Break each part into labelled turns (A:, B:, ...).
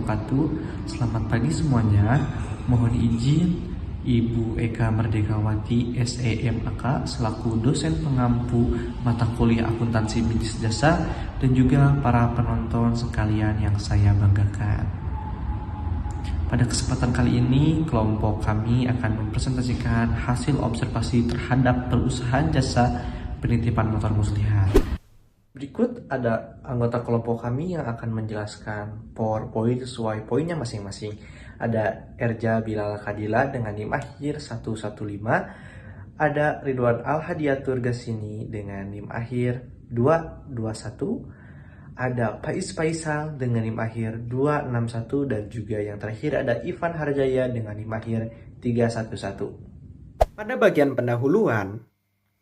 A: wabarakatuh. Selamat pagi semuanya. Mohon izin Ibu Eka Merdekawati SEMAK selaku dosen pengampu mata kuliah akuntansi bisnis jasa dan juga para penonton sekalian yang saya banggakan. Pada kesempatan kali ini, kelompok kami akan mempresentasikan hasil observasi terhadap perusahaan jasa penitipan motor muslihat. Berikut ada anggota kelompok kami yang akan menjelaskan PowerPoint sesuai poinnya masing-masing. Ada Erja Bilal Kadila dengan NIM akhir 115, ada Ridwan Al-Hadiatur Gasini dengan NIM akhir 221, ada Faiz Faisal dengan NIM akhir 261, dan juga yang terakhir ada Ivan Harjaya dengan NIM akhir 311.
B: Pada bagian pendahuluan,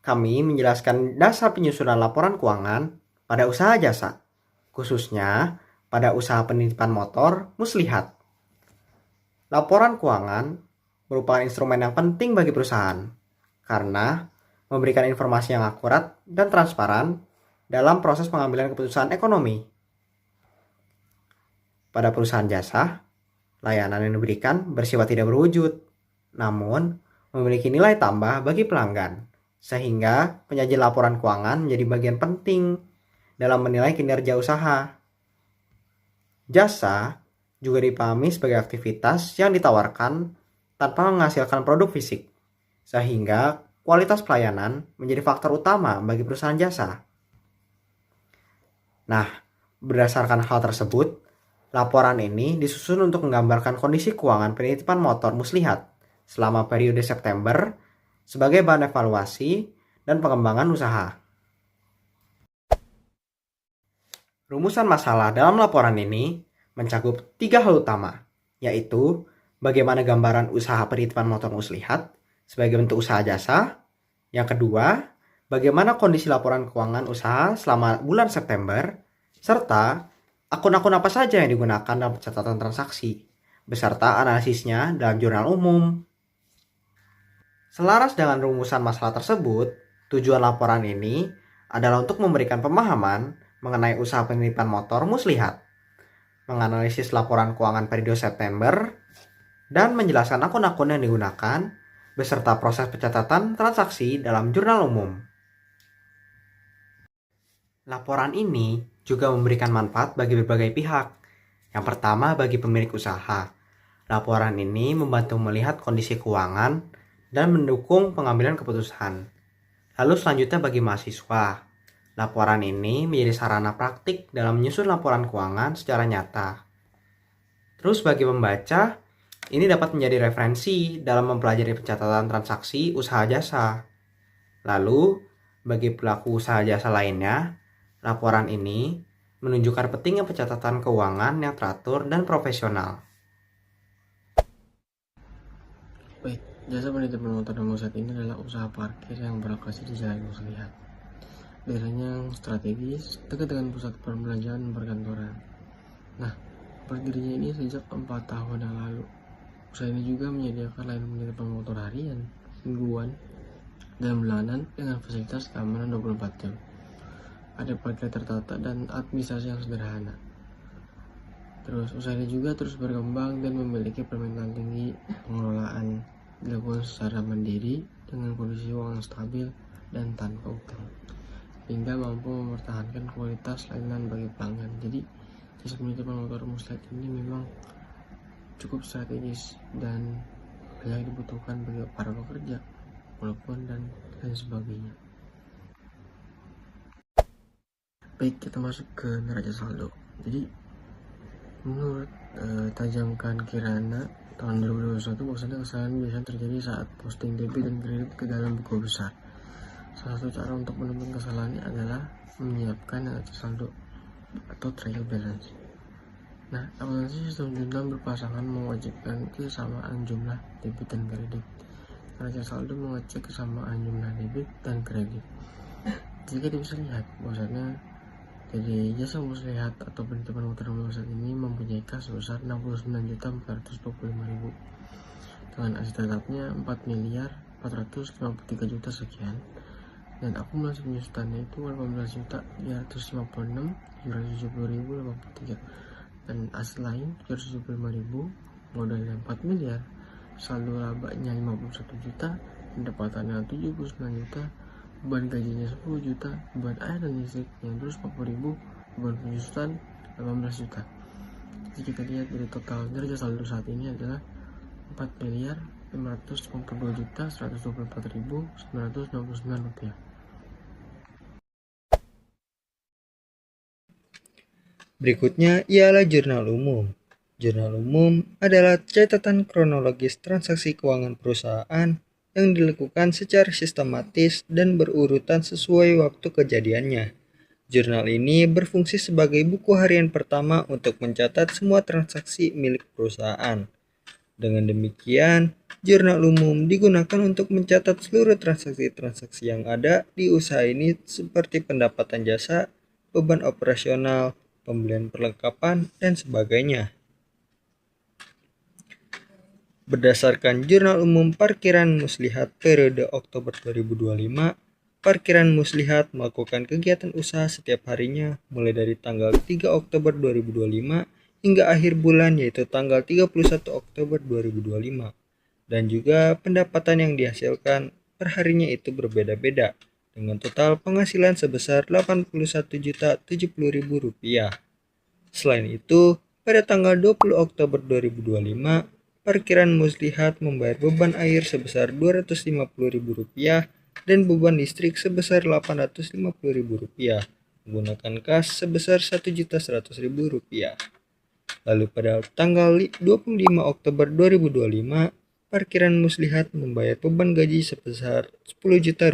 B: kami menjelaskan dasar penyusunan laporan keuangan pada usaha jasa, khususnya pada usaha penitipan motor muslihat. Laporan keuangan merupakan instrumen yang penting bagi perusahaan karena memberikan informasi yang akurat dan transparan dalam proses pengambilan keputusan ekonomi. Pada perusahaan jasa, layanan yang diberikan bersifat tidak berwujud, namun memiliki nilai tambah bagi pelanggan, sehingga penyajian laporan keuangan menjadi bagian penting dalam menilai kinerja usaha. Jasa juga dipahami sebagai aktivitas yang ditawarkan tanpa menghasilkan produk fisik, sehingga kualitas pelayanan menjadi faktor utama bagi perusahaan jasa. Nah, berdasarkan hal tersebut, laporan ini disusun untuk menggambarkan kondisi keuangan penitipan motor muslihat selama periode September sebagai bahan evaluasi dan pengembangan usaha. Rumusan masalah dalam laporan ini mencakup 3 hal utama, yaitu bagaimana gambaran usaha penitipan motor muslihat sebagai bentuk usaha jasa. Yang kedua, bagaimana kondisi laporan keuangan usaha selama bulan September, serta akun-akun apa saja yang digunakan dalam pencatatan transaksi, beserta analisisnya dalam jurnal umum. Selaras dengan rumusan masalah tersebut, tujuan laporan ini adalah untuk memberikan pemahaman mengenai usaha penitipan motor muslihat, menganalisis laporan keuangan periode September, dan menjelaskan akun-akun yang digunakan, beserta proses pencatatan transaksi dalam jurnal umum. Laporan ini juga memberikan manfaat bagi berbagai pihak. Yang pertama, bagi pemilik usaha. Laporan ini membantu melihat kondisi keuangan dan mendukung pengambilan keputusan. Lalu selanjutnya bagi mahasiswa. Laporan ini menjadi sarana praktik dalam menyusun laporan keuangan secara nyata. Terus bagi pembaca, ini dapat menjadi referensi dalam mempelajari pencatatan transaksi usaha jasa. Lalu, bagi pelaku usaha jasa lainnya, laporan ini menunjukkan pentingnya pencatatan keuangan yang teratur dan profesional.
C: Baik, jasa penitipan motor dan muslihat ini adalah usaha parkir yang berlokasi di Jalan Muslihat. Daerahnya yang strategis, dekat dengan pusat perbelanjaan dan perkantoran. Nah, berdirinya ini sejak 4 tahun yang lalu. Usaha ini juga menyediakan layanan penitipan motor harian, mingguan, dan bulanan dengan fasilitas keamanan 24 jam. Ada parkir tertata dan administrasi yang sederhana. Terus usaha ini juga terus berkembang dan memiliki permintaan tinggi. Pengelolaan dilakukan secara mandiri dengan kondisi keuangan stabil dan tanpa utang, hingga mampu mempertahankan kualitas layanan bagi pelanggan. Jadi jasa penitipan motor muslihat ini memang cukup strategis dan banyak dibutuhkan bagi para pekerja, walaupun dan sebagainya. Baik, kita masuk ke neraca saldo. Jadi menurut Tajamkan Kirana tahun 2021, bahwasanya kesalahan biasanya terjadi saat posting debit dan kredit ke dalam buku besar. Salah satu cara untuk menemukan kesalahannya adalah menyiapkan neraca saldo atau trial balance. Nah, akuntansi sistem jurnal berpasangan mewajibkan kesamaan jumlah debit dan kredit. Neraca saldo mengecek kesamaan jumlah debit dan kredit. Jika bisa lihat bahwasanya dari jasa muslihat atau penitipan motor muslihat ini mempunyai kas sebesar 69.425.000 dengan aset tetapnya 4.453.000.000 sekian, dan akumulasi penyusutannya itu 18.356.770.083. dan aset lain 775.000, modalnya 4 miliar, saldo labanya 51 juta, pendapatannya 79 juta, beban gajinya 10 juta, beban air dan listrik yang 240.000, beban penyusutan 18 juta. Jadi kita lihat dari total neraca saldo saat ini adalah 4 miliar 552 juta 124.999 rupiah.
D: Berikutnya ialah jurnal umum. Jurnal umum adalah catatan kronologis transaksi keuangan perusahaan yang dilakukan secara sistematis dan berurutan sesuai waktu kejadiannya. Jurnal ini berfungsi sebagai buku harian pertama untuk mencatat semua transaksi milik perusahaan. Dengan demikian, jurnal umum digunakan untuk mencatat seluruh transaksi-transaksi yang ada di usaha ini seperti pendapatan jasa, beban operasional, pembelian perlengkapan, dan sebagainya. Berdasarkan Jurnal Umum Parkiran Muslihat periode Oktober 2025, Parkiran Muslihat melakukan kegiatan usaha setiap harinya mulai dari tanggal 3 Oktober 2025 hingga akhir bulan yaitu tanggal 31 Oktober 2025. Dan juga pendapatan yang dihasilkan per harinya itu berbeda-beda, dengan total penghasilan sebesar Rp81.070.000. Selain itu, pada tanggal 20 Oktober 2025, Parkiran Muslihat membayar beban air sebesar Rp250.000 dan beban listrik sebesar Rp850.000, menggunakan kas sebesar Rp1.100.000. Lalu pada tanggal 25 Oktober 2025, Parkiran Muslihat membayar beban gaji sebesar Rp10 juta,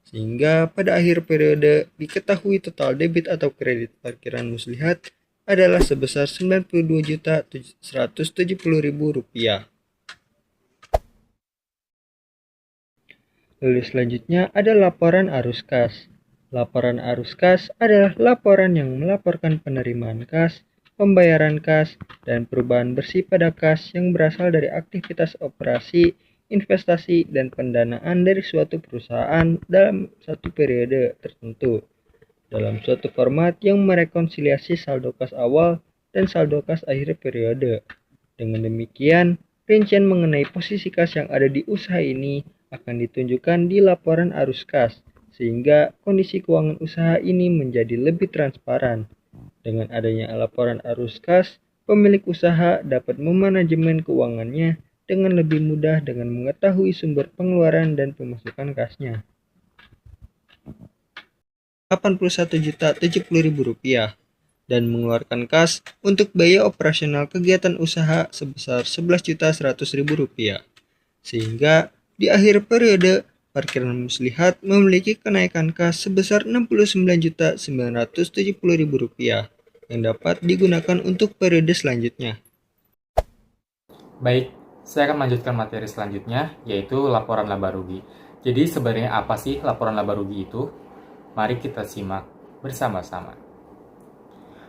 D: sehingga pada akhir periode diketahui total debit atau kredit Parkiran Muslihat adalah sebesar Rp92.170.000. Lalu selanjutnya ada laporan arus kas. Laporan arus kas adalah laporan yang melaporkan penerimaan kas, pembayaran kas, dan perubahan bersih pada kas yang berasal dari aktivitas operasi, investasi, dan pendanaan dari suatu perusahaan dalam satu periode tertentu, dalam suatu format yang merekonsiliasi saldo kas awal dan saldo kas akhir periode. Dengan demikian, rincian mengenai posisi kas yang ada di usaha ini akan ditunjukkan di laporan arus kas, sehingga kondisi keuangan usaha ini menjadi lebih transparan. Dengan adanya laporan arus kas, pemilik usaha dapat memanajemen keuangannya dengan lebih mudah dengan mengetahui sumber pengeluaran dan pemasukan kasnya. Rp81.070.000 dan mengeluarkan kas untuk biaya operasional kegiatan usaha sebesar Rp11.100.000, sehingga di akhir periode Parkiran Muslihat memiliki kenaikan kas sebesar Rp69.970.000 yang dapat digunakan untuk periode selanjutnya.
E: Baik, saya akan melanjutkan materi selanjutnya, yaitu laporan laba rugi. Jadi sebenarnya apa sih laporan laba rugi itu? Mari kita simak bersama-sama.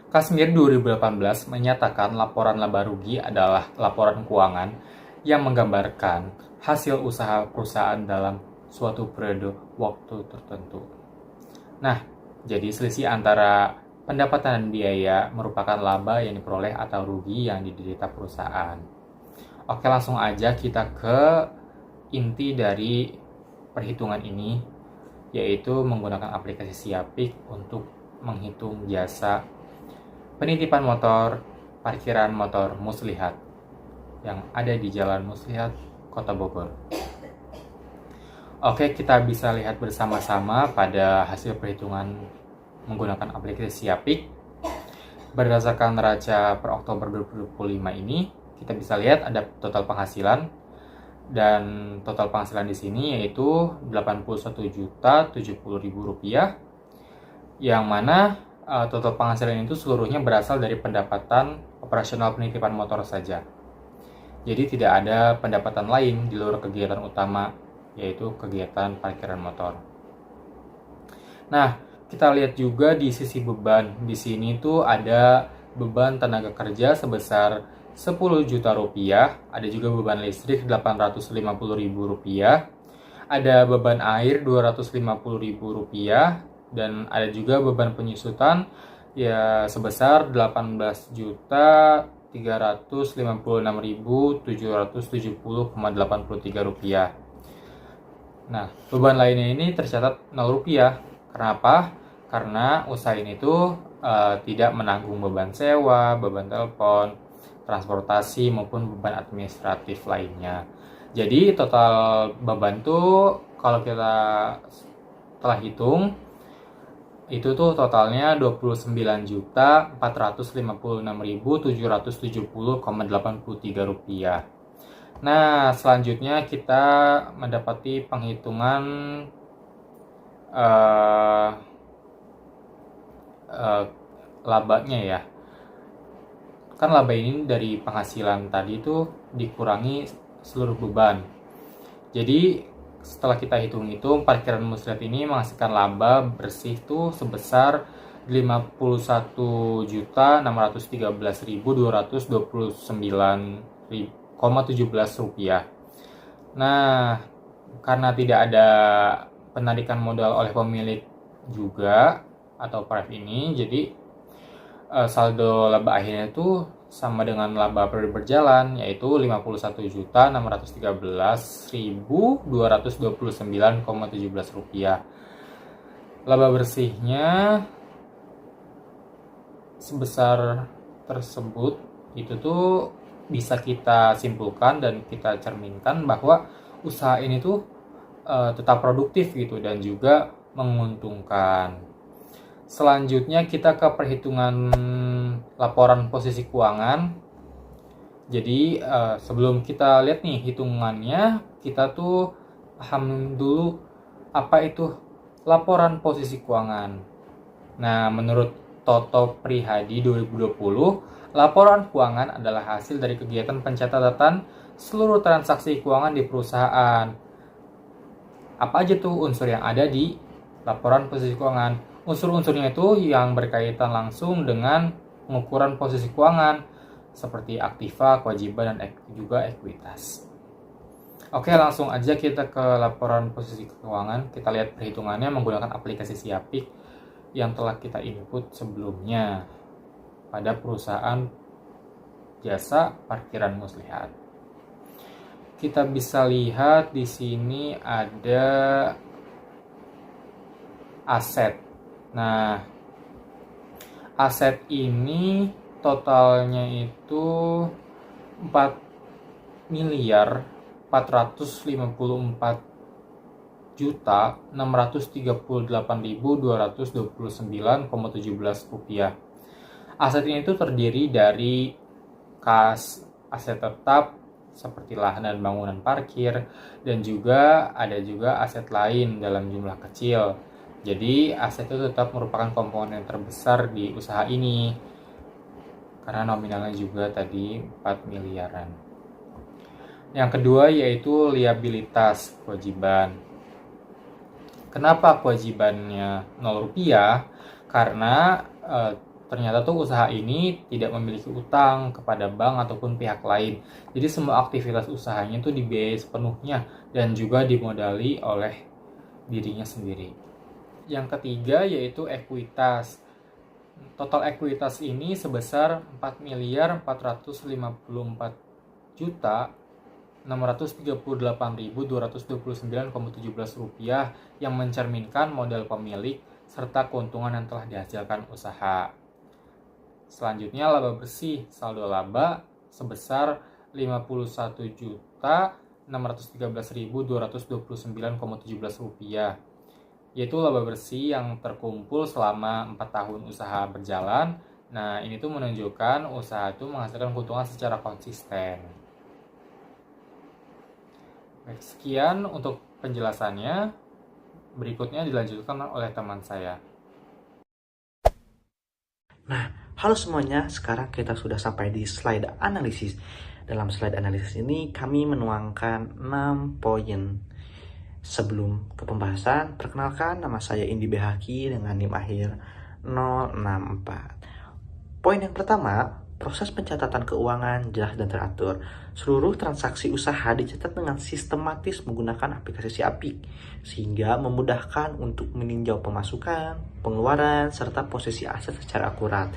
E: Kasmir 2018 menyatakan laporan laba rugi adalah laporan keuangan yang menggambarkan hasil usaha perusahaan dalam suatu periode waktu tertentu. Nah, jadi selisih antara pendapatan dan biaya merupakan laba yang diperoleh atau rugi yang diderita perusahaan. Oke, langsung aja kita ke inti dari perhitungan ini, yaitu menggunakan aplikasi Siapik untuk menghitung jasa penitipan motor parkiran motor Muslihat yang ada di Jalan Muslihat, Kota Bogor. Oke, kita bisa lihat bersama-sama pada hasil perhitungan menggunakan aplikasi Siapik. Berdasarkan neraca per Oktober 2025 ini, kita bisa lihat ada total penghasilan, dan total penghasilan di sini yaitu Rp81.070.000, yang mana total penghasilan itu seluruhnya berasal dari pendapatan operasional penitipan motor saja. Jadi tidak ada pendapatan lain di luar kegiatan utama, yaitu kegiatan parkiran motor. Nah, kita lihat juga di sisi beban. Di sini tuh ada beban tenaga kerja sebesar Rp10 juta, ada juga beban listrik Rp850.000, ada beban air Rp250.000, dan ada juga beban penyusutan ya sebesar 18.356.770,83 rupiah. Nah, beban lainnya ini tercatat 0 rupiah. Kenapa? Karena usaha ini tuh tidak menanggung beban sewa, beban telepon, transportasi maupun beban administratif lainnya. Jadi total beban tuh kalau kita telah hitung itu tuh totalnya 29.456.770,83 rupiah. Nah, selanjutnya kita mendapati penghitungan labanya ya. Kan laba ini dari penghasilan tadi tuh dikurangi seluruh beban. Jadi setelah kita hitung-hitung, parkiran muslihat ini menghasilkan laba bersih tuh sebesar 51.613.229,17 rupiah. Nah, karena tidak ada penarikan modal oleh pemilik juga atau PREV ini, jadi saldo laba akhirnya itu sama dengan laba periode berjalan, yaitu 51.613.229,17 rupiah. Laba bersihnya sebesar tersebut itu tuh bisa kita simpulkan dan kita cerminkan bahwa usaha ini tuh tetap produktif gitu dan juga menguntungkan. Selanjutnya kita ke perhitungan laporan posisi keuangan. Jadi sebelum kita lihat nih hitungannya, kita tuh paham dulu apa itu laporan posisi keuangan. Nah, menurut Toto Prihadi 2020, laporan keuangan adalah hasil dari kegiatan pencatatan seluruh transaksi keuangan di perusahaan. Apa aja tuh unsur yang ada di laporan posisi keuangan? Unsur-unsurnya itu yang berkaitan langsung dengan pengukuran posisi keuangan seperti aktiva, kewajiban, dan juga ekuitas. Oke, langsung aja kita ke laporan posisi keuangan. Kita lihat perhitungannya menggunakan aplikasi Siapik yang telah kita input sebelumnya pada perusahaan jasa parkiran muslihat. Kita bisa lihat di sini ada aset. Nah, aset ini totalnya itu 4.438.638.229,17 rupiah. Aset ini tuh terdiri dari kas, aset tetap seperti lahan dan bangunan parkir, dan juga ada aset lain dalam jumlah kecil. Jadi aset itu tetap merupakan komponen terbesar di usaha ini karena nominalnya juga tadi 4 miliaran. Yang kedua yaitu liabilitas kewajiban. Kenapa kewajibannya 0 rupiah? Karena ternyata tuh usaha ini tidak memiliki utang kepada bank ataupun pihak lain. Jadi semua aktivitas usahanya itu dibiayai sepenuhnya dan juga dimodali oleh dirinya sendiri. Yang ketiga yaitu ekuitas. Total ekuitas ini sebesar 4.454.638.229,17 rupiah yang mencerminkan modal pemilik serta keuntungan yang telah dihasilkan usaha. Selanjutnya laba bersih. Saldo laba sebesar 51.613.229,17 rupiah. Yaitu laba bersih yang terkumpul selama 4 tahun usaha berjalan. Nah, ini tuh menunjukkan usaha itu menghasilkan keuntungan secara konsisten. Baik, sekian untuk penjelasannya. Berikutnya dilanjutkan oleh teman saya.
A: Nah, halo semuanya, sekarang kita sudah sampai di slide analisis. Dalam slide analisis ini kami menuangkan 6 poin. Sebelum ke pembahasan, perkenalkan nama saya Indi Behaki dengan NIM akhir 064. Poin yang pertama, Proses pencatatan keuangan jelas dan teratur. Seluruh transaksi usaha dicatat dengan sistematis menggunakan aplikasi Siapik, sehingga memudahkan untuk meninjau pemasukan, pengeluaran, serta posisi aset secara akurat.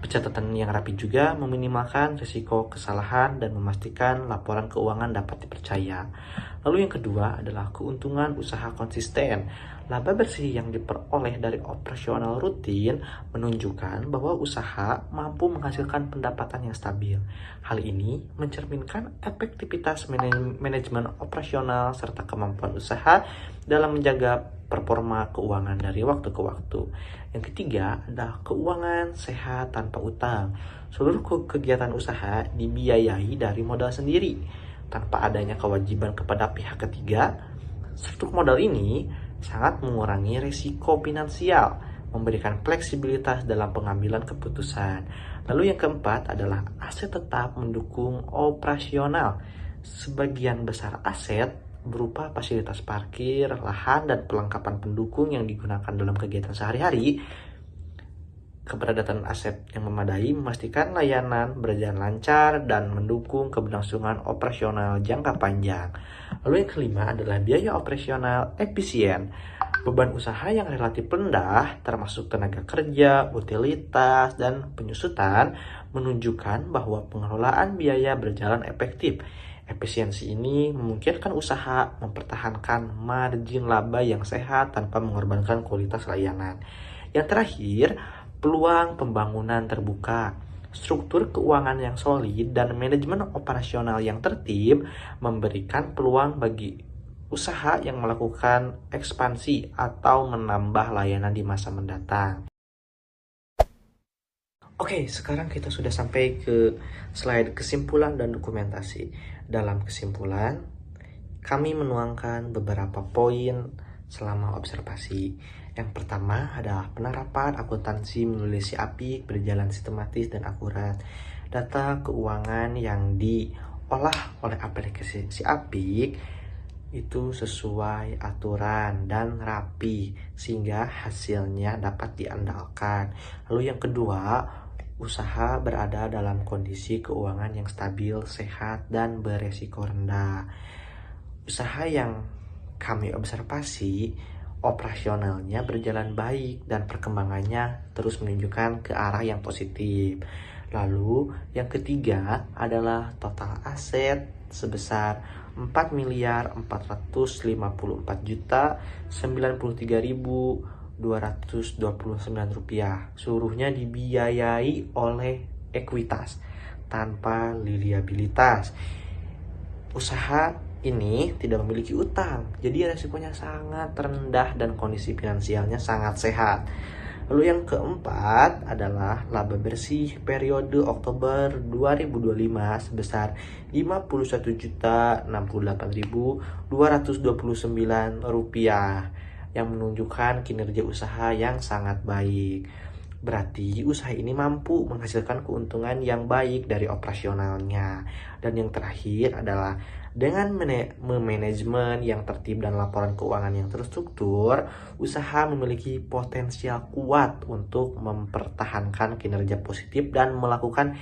A: Pencatatan yang rapi juga meminimalkan risiko kesalahan dan memastikan laporan keuangan dapat dipercaya. Lalu yang kedua adalah keuntungan usaha konsisten. Laba bersih yang diperoleh dari operasional rutin menunjukkan bahwa usaha mampu menghasilkan pendapatan yang stabil. Hal ini mencerminkan efektivitas manajemen operasional serta kemampuan usaha dalam menjaga performa keuangan dari waktu ke waktu. Yang ketiga adalah keuangan sehat tanpa utang. Seluruh kegiatan usaha dibiayai dari modal sendiri tanpa adanya kewajiban kepada pihak ketiga. Struktur modal ini sangat mengurangi risiko finansial, memberikan fleksibilitas dalam pengambilan keputusan. Lalu yang keempat adalah aset tetap mendukung operasional. Sebagian besar aset berupa fasilitas parkir, lahan, dan perlengkapan pendukung yang digunakan dalam kegiatan sehari-hari. Keberadaan aset yang memadai memastikan layanan berjalan lancar dan mendukung keberlangsungan operasional jangka panjang. Lalu yang kelima adalah biaya operasional efisien. Beban usaha yang relatif rendah, termasuk tenaga kerja, utilitas, dan penyusutan, menunjukkan bahwa pengelolaan biaya berjalan efektif. Efisiensi ini memungkinkan usaha mempertahankan margin laba yang sehat tanpa mengorbankan kualitas layanan. Yang terakhir, peluang pembangunan terbuka. Struktur keuangan yang solid dan manajemen operasional yang tertib memberikan peluang bagi usaha yang melakukan ekspansi atau menambah layanan di masa mendatang. Oke, sekarang kita sudah sampai ke slide kesimpulan dan dokumentasi. Dalam kesimpulan, kami menuangkan beberapa poin selama observasi. Yang pertama adalah penerapan akuntansi melalui Siapik berjalan sistematis dan akurat. Data keuangan yang diolah oleh aplikasi Siapik itu sesuai aturan dan rapi sehingga hasilnya dapat diandalkan. Lalu yang kedua, usaha berada dalam kondisi keuangan yang stabil, sehat, dan beresiko rendah. Usaha yang kami observasi operasionalnya berjalan baik dan perkembangannya terus menunjukkan ke arah yang positif. Lalu yang ketiga adalah total aset sebesar 4.454.093.229 rupiah. Seluruhnya dibiayai oleh ekuitas tanpa liabilitas. Usaha ini tidak memiliki utang, jadi resikonya sangat rendah dan kondisi finansialnya sangat sehat. Lalu yang keempat adalah laba bersih periode Oktober 2025 sebesar Rp51.068.229 yang menunjukkan kinerja usaha yang sangat baik. Berarti usaha ini mampu menghasilkan keuntungan yang baik dari operasionalnya. Dan yang terakhir adalah dengan manajemen yang tertib dan laporan keuangan yang terstruktur, usaha memiliki potensial kuat untuk mempertahankan kinerja positif dan melakukan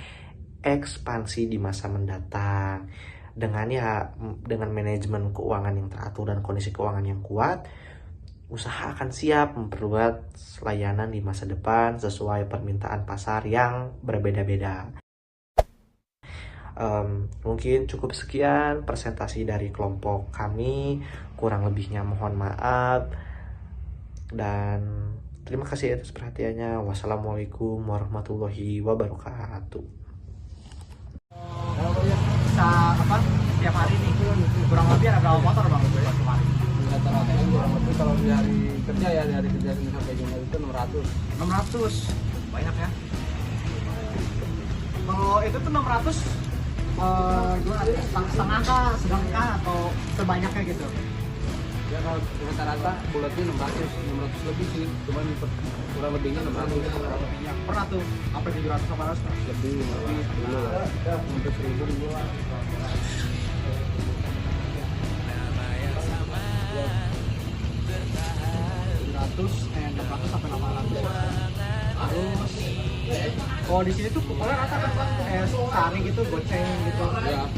A: ekspansi di masa mendatang. Dengan manajemen keuangan yang teratur dan kondisi keuangan yang kuat, usaha akan siap memperluas layanan di masa depan sesuai permintaan pasar yang berbeda-beda. Mungkin cukup sekian presentasi dari kelompok kami, kurang lebihnya mohon maaf, dan terima kasih atas perhatiannya. Wassalamualaikum warahmatullahi wabarakatuh.
B: Bisa tiap hari nih kurang lebih ada berapa motor bang buat kemarin?
C: Rata-rata kan kurang lebih kalau di hari kerja ya, di hari kerja Senin sampai Jumat itu 600.
B: Banyak ya. Kalau itu tuh 600 gimana? Setengah kah, sedang kah, atau sebanyaknya gitu?
C: Ya kalau rata-rata bulatnya 600 lebih sih, cuman kurang lebihnya 600.
B: Pernah tuh sampai 700
C: Lebih dulu ya, untuk 1000 dulu.
B: 600 sampai 800. Terus Oh di sini tuh kupola rata kan Pak? Sehari gitu goceng gitu.
C: Ya,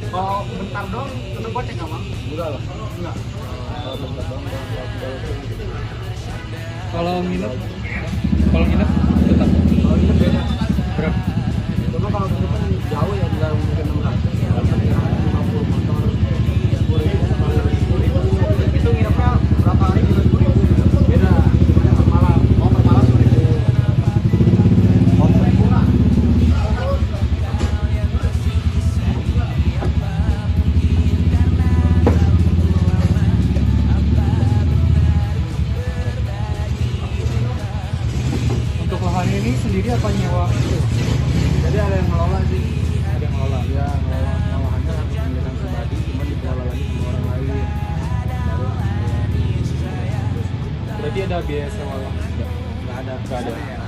B: Kalau bentar dong tetap goceng nggak Bang?
C: enggak lah.
B: Enggak.
C: Kalau bentar dong,
D: Kalau nginep tetap
C: kalau ini beda.
D: berapa?
C: Cuma kalau itu kan jauh ya, nggak mungkin 600. Kalau perkiraan 50 motor 10.000
B: Itu nginepnya berapa hari juga 10.000?
C: beda. Per malam.
B: Oh per malam 10.000. Oh 10.000 lah.
D: Untuk lahan ini sendiri apa nyewa?
C: Jadi ada yang ngelola sih.
D: Ada yang ngelola.
C: Ya, ngelahannya pemilikan pribadi, cuma dikelola lagi sama orang lain. Baru
D: Berarti ada biaya sewa lah?
C: nggak ada.
D: Nggak ada.